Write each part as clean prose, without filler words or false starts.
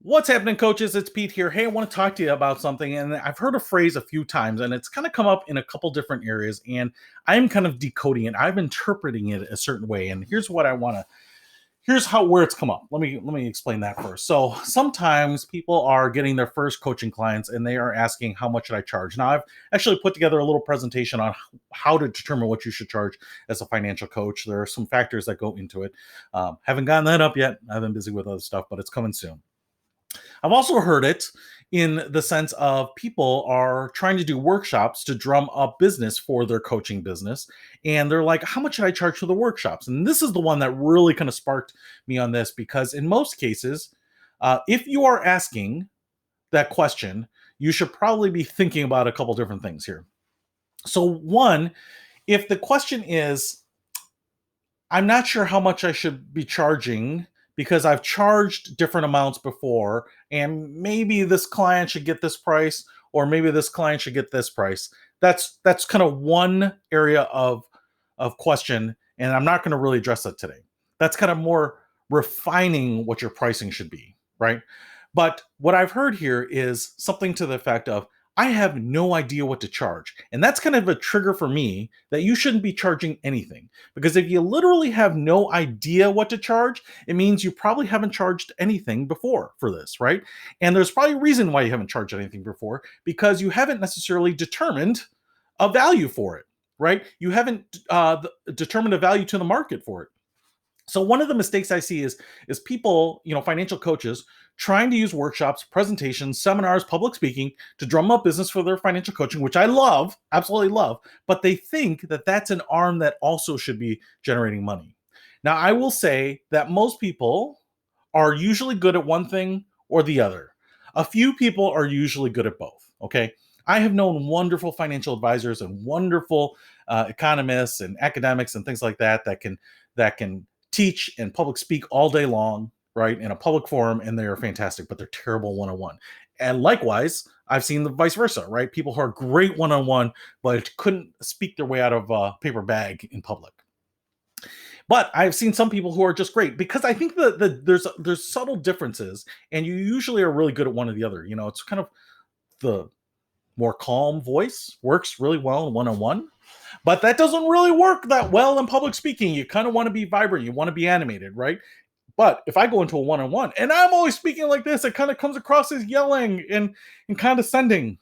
What's happening, coaches? It's Pete here. Hey, I want to talk to you about something. And I've heard a phrase a few times, and it's kind of come up in a couple different areas. And I'm kind of decoding it. I'm interpreting it a certain way. And here's what I want to. Here's how where it's come up. Let me explain that first. So sometimes people are getting their first coaching clients, and they are asking, "How much should I charge?" Now, I've actually put together a little presentation on how to determine what you should charge as a financial coach. There are some factors that go into it. Haven't gotten that up yet. I've been busy with other stuff, but it's coming soon. I've also heard it in the sense of people are trying to do workshops to drum up business for their coaching business. And they're like, how much should I charge for the workshops? And this is the one that really kind of sparked me on this because in most cases, if you are asking that question, you should probably be thinking about a couple different things here. So, one, if the question is, I'm not sure how much I should be charging because I've charged different amounts before, and maybe this client should get this price, or maybe this client should get this price. That's kind of one area of question, and I'm not going to really address that today. That's kind of more refining what your pricing should be, right? But what I've heard here is something to the effect of, I have no idea what to charge. And that's kind of a trigger for me that you shouldn't be charging anything. Because if you literally have no idea what to charge, it means you probably haven't charged anything before for this, right? And there's probably a reason why you haven't charged anything before, because you haven't necessarily determined a value for it, right? You haven't determined a value to the market for it. So one of the mistakes I see is people, financial coaches trying to use workshops, presentations, seminars, public speaking to drum up business for their financial coaching, which I love, absolutely love, but they think that that's an arm that also should be generating money. Now, I will say that most people are usually good at one thing or the other. A few people are usually good at both, okay? I have known wonderful financial advisors and wonderful economists and academics and things like that that can teach and public speak all day long, right, in a public forum, and they are fantastic, but they're terrible one-on-one. And likewise, I've seen the vice versa, right? People who are great one-on-one, but couldn't speak their way out of a paper bag in public. But I've seen some people who are just great because I think that there's subtle differences, and you usually are really good at one or the other. It's kind of the more calm voice works really well in one-on-one. But that doesn't really work that well in public speaking. You kind of want to be vibrant. You want to be animated, right? But if I go into a one-on-one and I'm always speaking like this, it kind of comes across as yelling and condescending,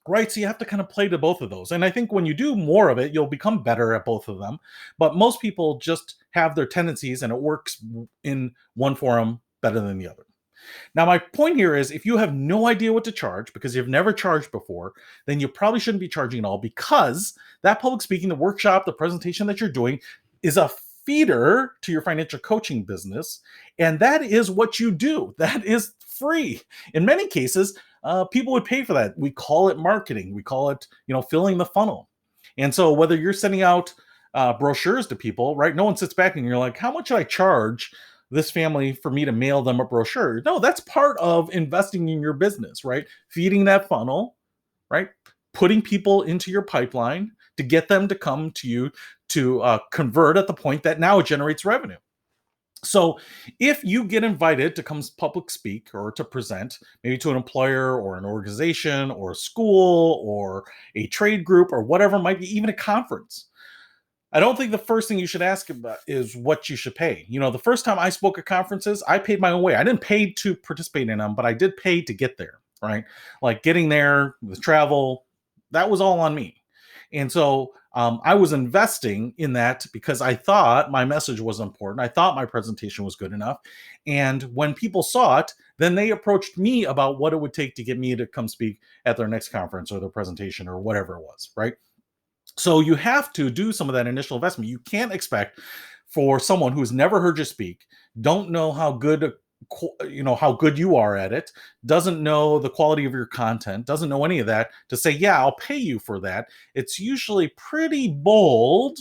right? So you have to kind of play to both of those. And I think when you do more of it, you'll become better at both of them. But most people just have their tendencies, and it works in one forum better than the other. Now, my point here is if you have no idea what to charge because you've never charged before, then you probably shouldn't be charging at all, because that public speaking, the workshop, the presentation that you're doing is a feeder to your financial coaching business. And that is what you do. That is free. In many cases, people would pay for that. We call it marketing. We call it, filling the funnel. And so whether you're sending out brochures to people, right? No one sits back and you're like, how much should I charge this family for me to mail them a brochure? No, that's part of investing in your business, right? Feeding that funnel, right? Putting people into your pipeline to get them to come to you to convert at the point that now it generates revenue. So if you get invited to come public speak or to present, maybe to an employer or an organization or a school or a trade group or whatever it might be, even a conference, I don't think the first thing you should ask about is what you should pay. The first time I spoke at conferences, I paid my own way. I didn't pay to participate in them, but I did pay to get there, right? Like getting there, the travel, that was all on me. And so I was investing in that because I thought my message was important. I thought my presentation was good enough. And when people saw it, then they approached me about what it would take to get me to come speak at their next conference or their presentation or whatever it was, right? So you have to do some of that initial investment. You can't expect for someone who's never heard you speak, don't know how good you are at it, doesn't know the quality of your content, doesn't know any of that, to say, yeah, I'll pay you for that. It's usually pretty bold,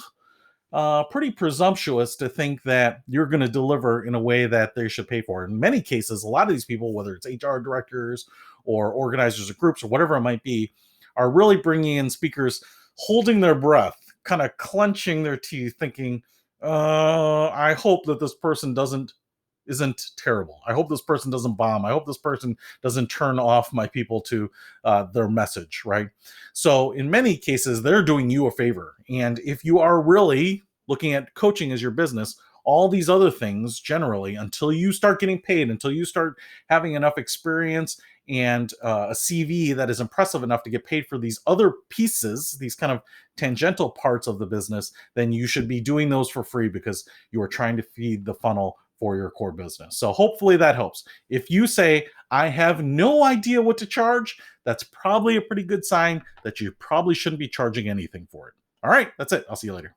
pretty presumptuous to think that you're going to deliver in a way that they should pay for. In many cases, a lot of these people, whether it's HR directors or organizers of groups or whatever it might be, are really bringing in speakers holding their breath, kind of clenching their teeth, thinking, I hope that this person doesn't isn't terrible. I hope this person doesn't bomb. I hope this person doesn't turn off my people to their message, right? So in many cases, they're doing you a favor. And if you are really looking at coaching as your business, all these other things generally, until you start getting paid, until you start having enough experience and a CV that is impressive enough to get paid for these other pieces, these kind of tangential parts of the business, then you should be doing those for free because you are trying to feed the funnel for your core business. So hopefully that helps. If you say, I have no idea what to charge, that's probably a pretty good sign that you probably shouldn't be charging anything for it. All right, that's it. I'll see you later.